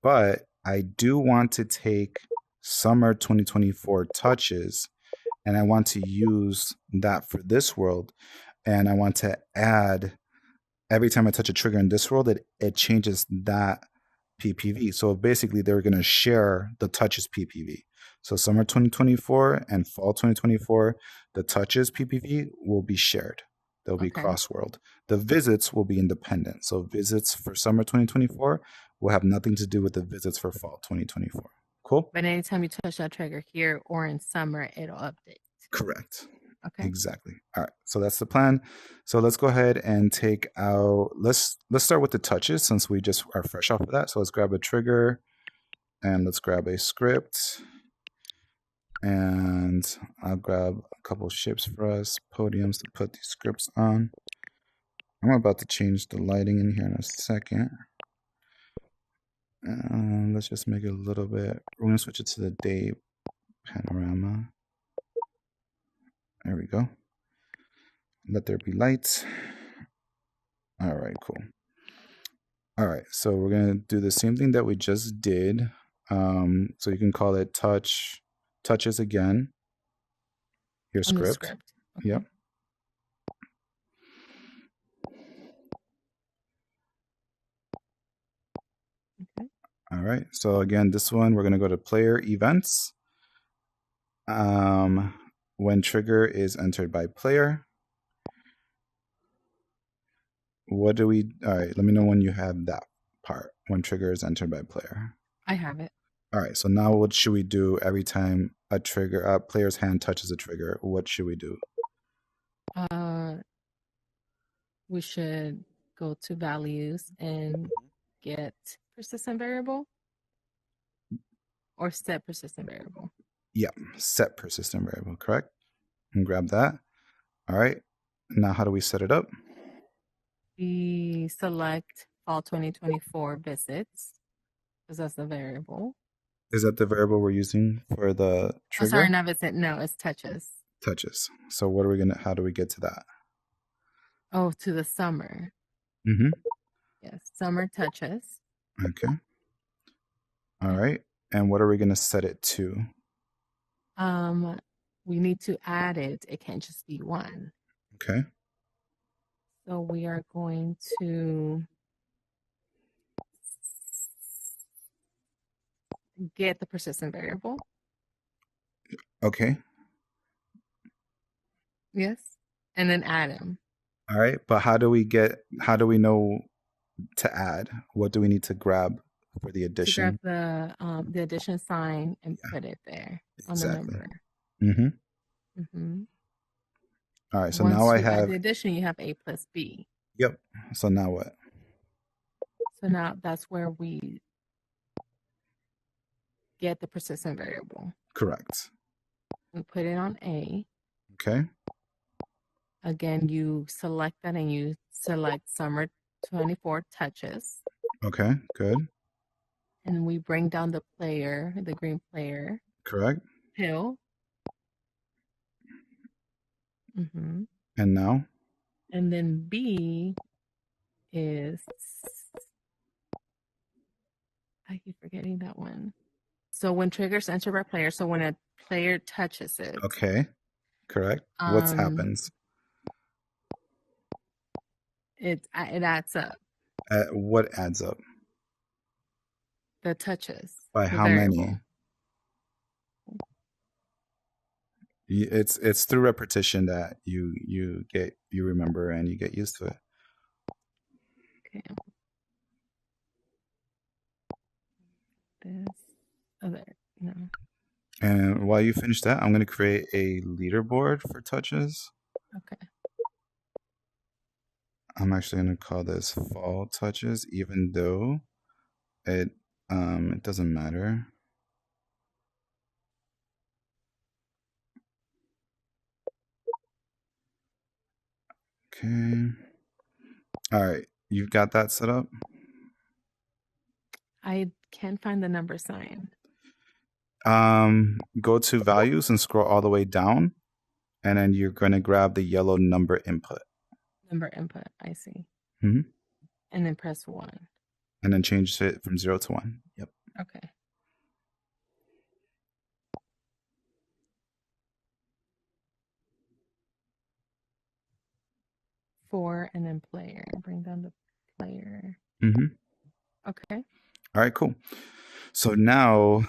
Speaker 1: but I do want to take summer 2024 touches and I want to use that for this world. And I want to add every time I touch a trigger in this world, it changes that PPV. So basically, they're going to share the touches PPV. So summer 2024 and fall 2024, the touches PPV will be shared. They'll be
Speaker 2: Okay.
Speaker 1: cross world. The visits will be independent. So visits for summer 2024 will have nothing to do with the visits for fall 2024. Cool?
Speaker 2: But anytime you touch that trigger here or in summer, it'll update.
Speaker 1: Correct.
Speaker 2: Okay.
Speaker 1: Exactly. All right. So that's the plan. So let's go ahead and take out, let's start with the touches since we just are fresh off of that. So let's grab a trigger and let's grab a script. And I'll grab a couple ships for us, podiums to put these scripts on. I'm about to change the lighting in here in a second. Let's just make it a little bit, we're going to switch it to the day Panorama. There we go. Let there be lights. All right, cool. All right, so we're gonna do the same thing that we just did. So you can call it touches again. Your
Speaker 2: On the
Speaker 1: script.
Speaker 2: script. Okay.
Speaker 1: Yep.
Speaker 2: Okay.
Speaker 1: All right. So again, this one we're gonna go to player events. When trigger is entered by player. What do we? All right. Let me know when you have that part. When trigger is entered by player.
Speaker 2: I have it.
Speaker 1: All right. So now, what should we do every time a player's hand touches a trigger? What should we do?
Speaker 2: We should go to values and get persistent variable or set persistent variable.
Speaker 1: Yep. Set persistent variable. Correct. And grab that. All right. Now, how do we set it up?
Speaker 2: We select fall 2024 visits because that's the variable.
Speaker 1: Is that the variable we're using for the trigger?
Speaker 2: Oh, sorry, not visit. No, it's touches.
Speaker 1: Touches. So what are we gonna? How do we get to that?
Speaker 2: Oh, to the summer.
Speaker 1: Mm-hmm.
Speaker 2: Yes, summer touches.
Speaker 1: Okay. All right. And what are we gonna set it to?
Speaker 2: We need to add it. It can't just be one.
Speaker 1: Okay.
Speaker 2: So we are going to get the persistent variable.
Speaker 1: Okay.
Speaker 2: Yes. And then add them.
Speaker 1: All right. But how do we know to add? What do we need to grab for the addition?
Speaker 2: To grab the addition sign and put it there on the
Speaker 1: Exactly.
Speaker 2: number.
Speaker 1: Mm-hmm.
Speaker 2: Mm-hmm.
Speaker 1: All right. So
Speaker 2: Once
Speaker 1: now I
Speaker 2: you add
Speaker 1: have.
Speaker 2: the addition, you have A plus B.
Speaker 1: Yep. So now what?
Speaker 2: So now that's where we get the persistent variable.
Speaker 1: Correct.
Speaker 2: We put it on A.
Speaker 1: Okay.
Speaker 2: Again, you select that and you select summer 24 touches.
Speaker 1: Okay. Good.
Speaker 2: And we bring down the player, the green player.
Speaker 1: Correct.
Speaker 2: Pill. Mm-hmm.
Speaker 1: And now?
Speaker 2: And then B is, I keep forgetting that one. So when triggers enter by player, so when a player touches it.
Speaker 1: Okay. Correct. What happens?
Speaker 2: It adds up.
Speaker 1: What adds up?
Speaker 2: The touches.
Speaker 1: By how many? It's through repetition that you remember and you get used to it.
Speaker 2: Okay. This other no.
Speaker 1: And while you finish that, I'm going to create a leaderboard for touches.
Speaker 2: Okay.
Speaker 1: I'm actually going to call this fall touches, even though it doesn't matter. Okay. All right. You've got that set up?
Speaker 2: I can't find the number sign.
Speaker 1: Go to values and scroll all the way down, and then you're going to grab the yellow number input.
Speaker 2: Number input, I see.
Speaker 1: Mm-hmm.
Speaker 2: And then press 1.
Speaker 1: And then change it from 0 to 1. Yep.
Speaker 2: Okay. Four and then player. Bring down the player.
Speaker 1: Mm-hmm.
Speaker 2: Okay.
Speaker 1: All right, cool. So now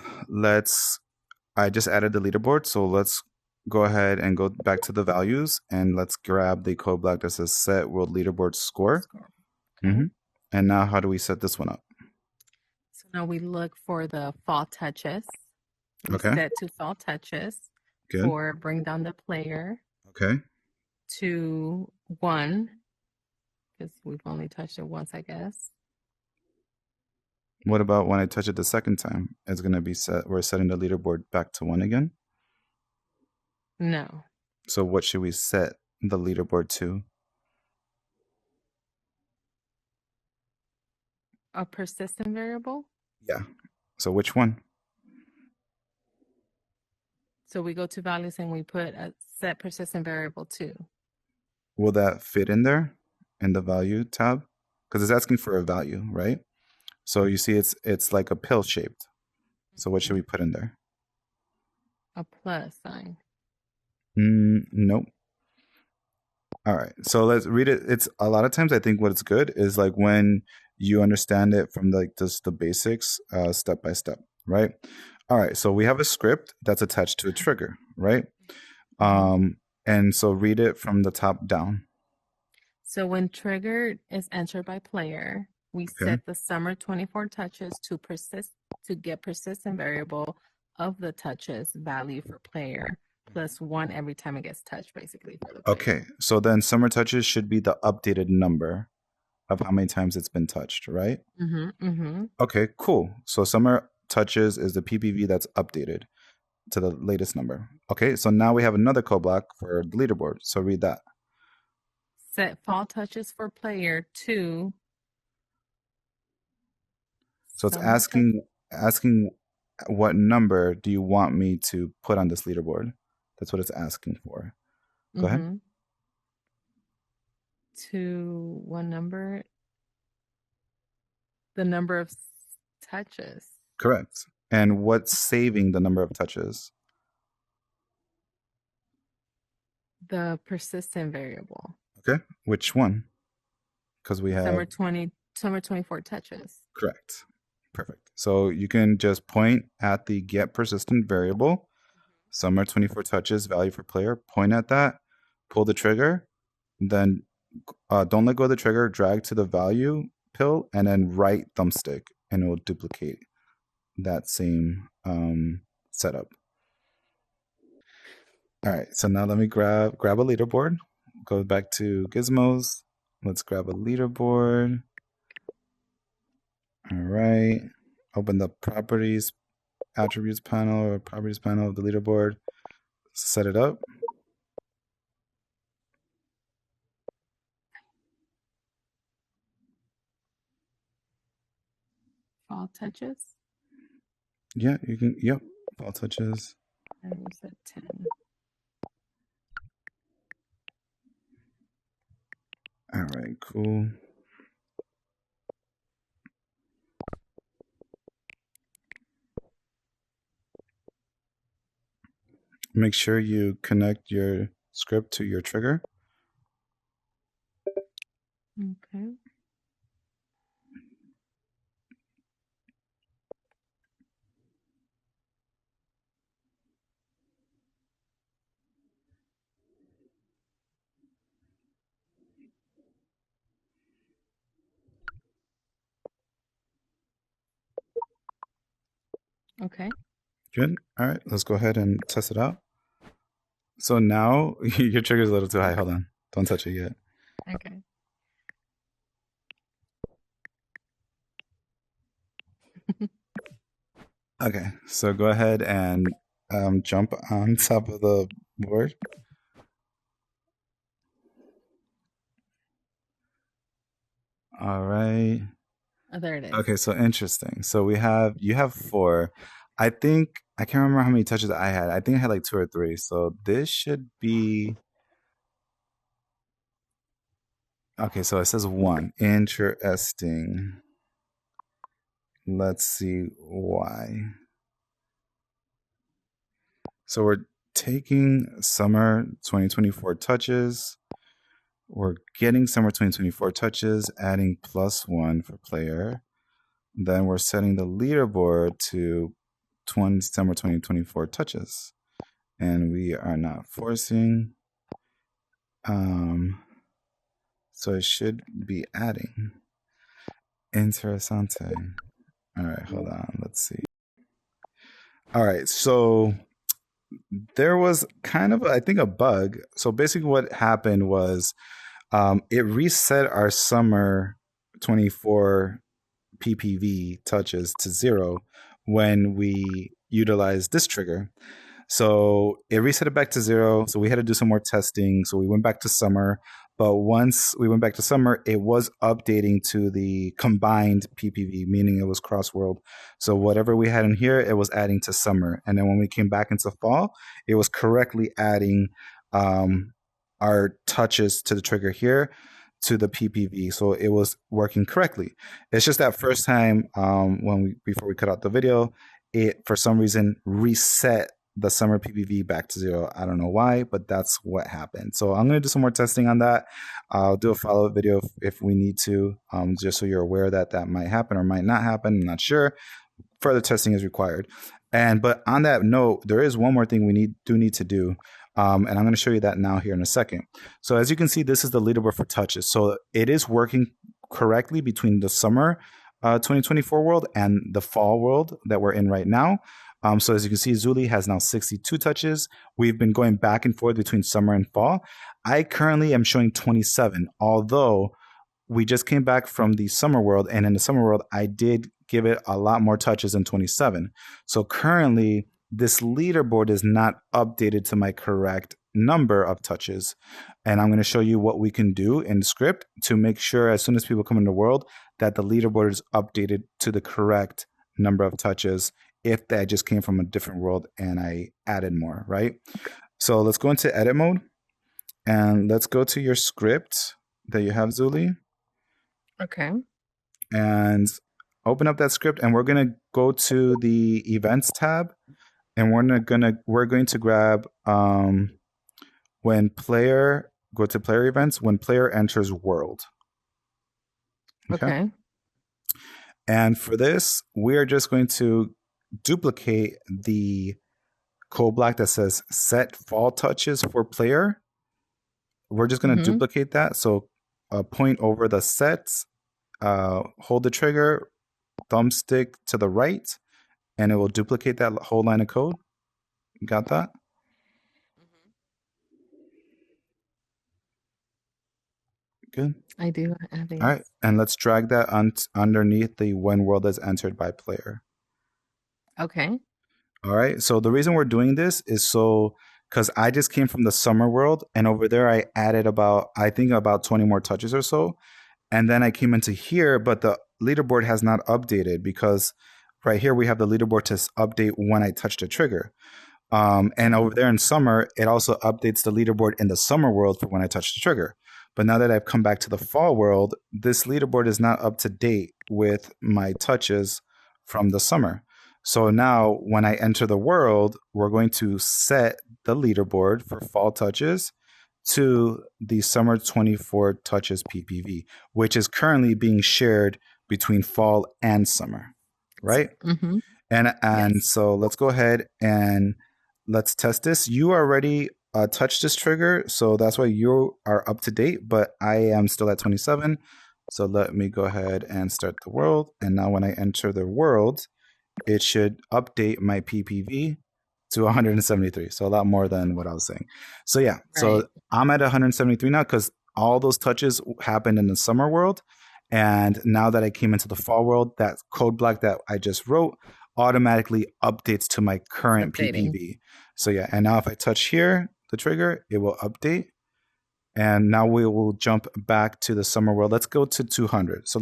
Speaker 1: I just added the leaderboard. So let's go ahead and go back to the values and let's grab the code block that says set world leaderboard score.
Speaker 2: Okay.
Speaker 1: Mm-hmm. And now how do we set this one up?
Speaker 2: So now we look for the fall touches. We
Speaker 1: Okay.
Speaker 2: set to fall touches.
Speaker 1: Good.
Speaker 2: Or bring down the player.
Speaker 1: Okay.
Speaker 2: To 1. Because we've only touched it once, I guess.
Speaker 1: What about when I touch it the second time? It's going to be set. We're setting the leaderboard back to 1 again?
Speaker 2: No.
Speaker 1: So what should we set the leaderboard to?
Speaker 2: A persistent variable?
Speaker 1: Yeah. So which one?
Speaker 2: So we go to values and we put a set persistent variable 2.
Speaker 1: Will that fit in there in the value tab? Because it's asking for a value, right? So you see it's like a pill shaped. So what should we put in there?
Speaker 2: A plus sign.
Speaker 1: Nope. All right. So let's read it. It's a lot of times I think what's good is like when you understand it from like just the basics, step by step, right? All right. So we have a script that's attached to a trigger, right? And so read it from the top down.
Speaker 2: So when triggered is entered by player, we
Speaker 1: Okay.
Speaker 2: set the summer 24 touches to get persistent variable of the touches value for player plus 1 every time it gets touched, basically, for the player.
Speaker 1: Okay. So then summer touches should be the updated number of how many times it's been touched, right? Okay, cool. So summer touches is the PPV that's updated to the latest number. Okay, so now we have another code block for the leaderboard. So read that.
Speaker 2: Set fall touches for player to.
Speaker 1: So it's asking what number do you want me to put on this leaderboard? That's what it's asking for. Go ahead.
Speaker 2: To what number? The number of touches.
Speaker 1: Correct. And what's saving the number of touches?
Speaker 2: The persistent variable.
Speaker 1: Okay, which one? Because we have
Speaker 2: summer 24 touches.
Speaker 1: Correct. Perfect. So you can just point at the get persistent variable, summer 24 touches value for player, point at that, pull the trigger, then don't let go of the trigger, drag to the value pill, and then right thumbstick, and it will duplicate that same setup. All right, so now let me grab a leaderboard. Go back to gizmos. Let's grab a leaderboard. All right, open the properties, attributes panel or properties panel of the leaderboard. Set it up.
Speaker 2: Fall touches?
Speaker 1: Yeah, you can, yep, fall touches.
Speaker 2: I was at 10.
Speaker 1: All right, cool. Make sure you connect your script to your trigger.
Speaker 2: Okay. Okay.
Speaker 1: Good. All right, let's go ahead and test it out. So now your trigger's a little too high. Hold on. Don't touch it yet.
Speaker 2: Okay.
Speaker 1: Okay, so go ahead and jump on top of the board. All right.
Speaker 2: Oh, there it is.
Speaker 1: Okay, so interesting. So you have 4. I think I can't remember how many touches I had. I think I had like 2 or 3. So this should be okay. So it says 1. Interesting. Let's see why. So we're taking summer 2024 touches. We're getting summer 2024 touches, adding +1 for player. Then we're setting the leaderboard to summer 2024 touches. And we are not forcing. So it should be adding. Interessante. All right, hold on. Let's see. All right, so there was kind of, I think, a bug. So basically what happened was it reset our summer 24 PPV touches to 0 when we utilized this trigger. So it reset it back to 0. So we had to do some more testing. So we went back to summer. But once we went back to summer, it was updating to the combined PPV, meaning it was cross world. So whatever we had in here, it was adding to summer. And then when we came back into fall, it was correctly adding our touches to the trigger here to the PPV. So it was working correctly. It's just that first time before we cut out the video, it for some reason reset the summer PPV back to 0. I don't know why, but that's what happened. So I'm going to do some more testing on that. I'll do a follow-up video if we need to, just so you're aware that that might happen or might not happen. I'm not sure. Further testing is required. But on that note, there is one more thing we need to do. And I'm going to show you that now here in a second. So as you can see, this is the leaderboard for touches. So it is working correctly between the summer 2024 world and the fall world that we're in right now. So as you can see, Zuli has now 62 touches. We've been going back and forth between summer and fall. I currently am showing 27, although we just came back from the summer world, and in the summer world, I did give it a lot more touches than 27. So currently, this leaderboard is not updated to my correct number of touches. And I'm going to show you what we can do in the script to make sure as soon as people come in the world that the leaderboard is updated to the correct number of touches if that just came from a different world and I added more, right? So let's go into edit mode and let's go to your script that you have, Zuli.
Speaker 2: Okay.
Speaker 1: And open up that script, and we're going to go to the events tab, and we're going to grab when player, go to player events, when player enters world.
Speaker 2: Okay.
Speaker 1: And for this, we are just going to duplicate the code block that says set fall touches for player. We're just going to duplicate that. So point over the sets, hold the trigger, thumbstick to the right, and it will duplicate that whole line of code. You got that? Good.
Speaker 2: I do.
Speaker 1: All right. And let's drag that underneath the when world is entered by player.
Speaker 2: Okay.
Speaker 1: All right. So the reason we're doing this is because I just came from the summer world, and over there I added about 20 more touches or so. And then I came into here, but the leaderboard has not updated because right here we have the leaderboard to update when I touch the trigger. And over there in summer, it also updates the leaderboard in the summer world for when I touch the trigger. But now that I've come back to the fall world, this leaderboard is not up to date with my touches from the summer. So now when I enter the world, we're going to set the leaderboard for fall touches to the summer 24 touches PPV, which is currently being shared between fall and summer, right? And so let's go ahead and let's test this. You already touched this trigger, so that's why you are up to date, but I am still at 27. So let me go ahead and start the world. And now when I enter the world, it should update my PPV to 173. So a lot more than what I was saying. So yeah, so I'm at 173 now because all those touches happened in the summer world. And now that I came into the fall world, that code block that I just wrote automatically updates to my current PPV. So yeah, and now if I touch here, the trigger, it will update. And now we will jump back to the summer world. Let's go to 200. So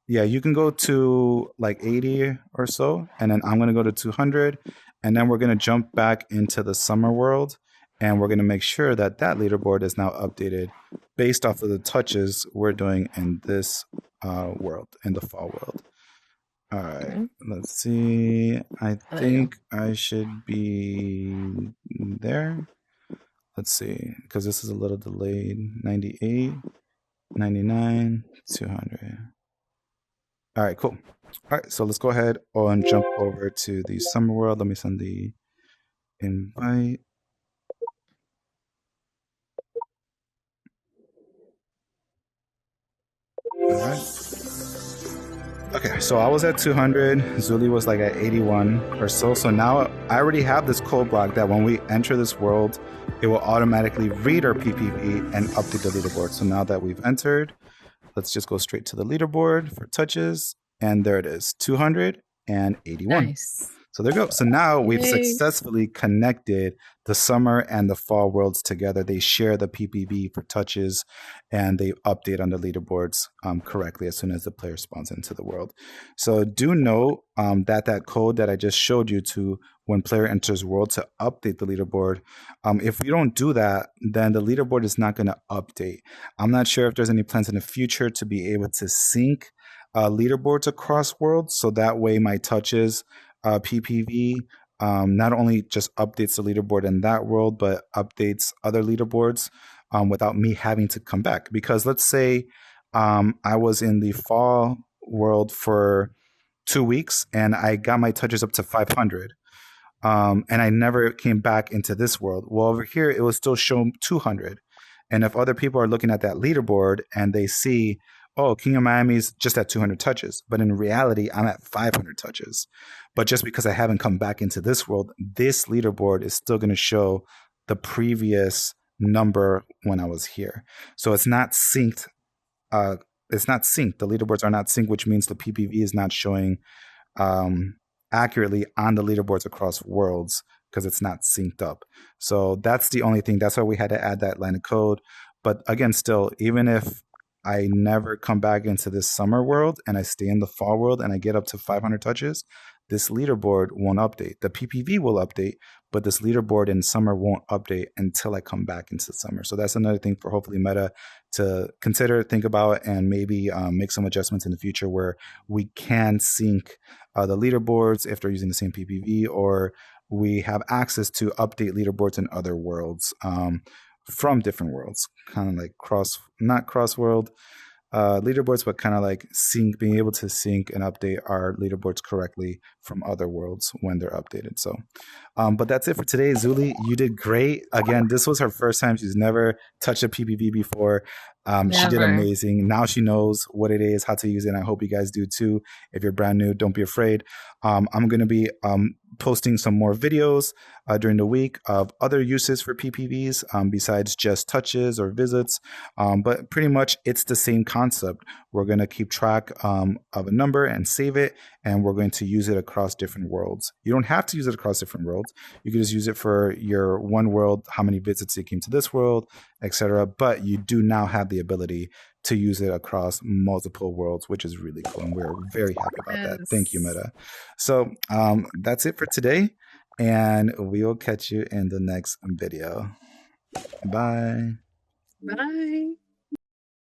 Speaker 1: you can go to like 80 or so, and then I'm going to go to 200, and then we're going to jump back into the summer world, and we're going to make sure that that leaderboard is now updated based off of the touches we're doing in this world, in the fall world. All right, let's see. I think I should be there. Let's see, because this is a little delayed. 98, 99, 200. All right, cool. All right, so let's go ahead and jump over to the summer world. Let me send the invite. All right. Okay, so I was at 200. Zuli was like at 81 or so. So now I already have this code block that when we enter this world, it will automatically read our PPV and update the leaderboard. So now that we've entered, let's just go straight to the leaderboard for touches. And there it is, 281. Nice. So there you go. So now we've
Speaker 2: Yay.
Speaker 1: successfully connected the summer and the fall worlds together. They share the PPV for touches, and they update on the leaderboards correctly as soon as the player spawns into the world. So do know that that code that I just showed you to when player enters world to update the leaderboard, if you don't do that, then the leaderboard is not going to update. I'm not sure if there's any plans in the future to be able to sync leaderboards across worlds, so that way my touches PPV not only just updates the leaderboard in that world, but updates other leaderboards without me having to come back. Because let's say I was in the fall world for 2 weeks and I got my touches up to 500. And I never came back into this world. Well, over here, it will still show 200. And if other people are looking at that leaderboard and they see, oh, King of Miami's just at 200 touches, but in reality, I'm at 500 touches. But just because I haven't come back into this world, this leaderboard is still going to show the previous number when I was here. So it's not synced. It's not synced. The leaderboards are not synced, which means the PPV is not showing accurately on the leaderboards across worlds because it's not synced up. So that's the only thing. That's why we had to add that line of code. But again, still, even if I never come back into this summer world and I stay in the fall world and I get up to 500 touches, this leaderboard won't update. The PPV will update, but this leaderboard in summer won't update until I come back into summer. So that's another thing for hopefully Meta to consider, think about, and maybe make some adjustments in the future where we can sync the leaderboards if they're using the same PPV, or we have access to update leaderboards in other worlds from different worlds, kind of like not cross world leaderboards, but kind of like being able to sync and update our leaderboards correctly from other worlds when they're updated. So, but that's it for today. Zuli, you did great. Again, this was her first time. She's never touched a PPV before. She did
Speaker 2: Never.
Speaker 1: amazing. Now she knows what it is, how to use it. And I hope you guys do too. If you're brand new, don't be afraid. I'm going to be posting some more videos during the week of other uses for PPVs besides just touches or visits. But pretty much it's the same concept. We're going to keep track of a number and save it, and we're going to use it across different worlds. You don't have to use it across different worlds. You can just use it for your one world, how many visits it came to this world, etc. But you do now have the ability to use it across multiple worlds, which is really cool. And we're very happy about that. Thank you, Meta. So that's it for today. And we will catch you in the next video. Bye.
Speaker 2: Bye.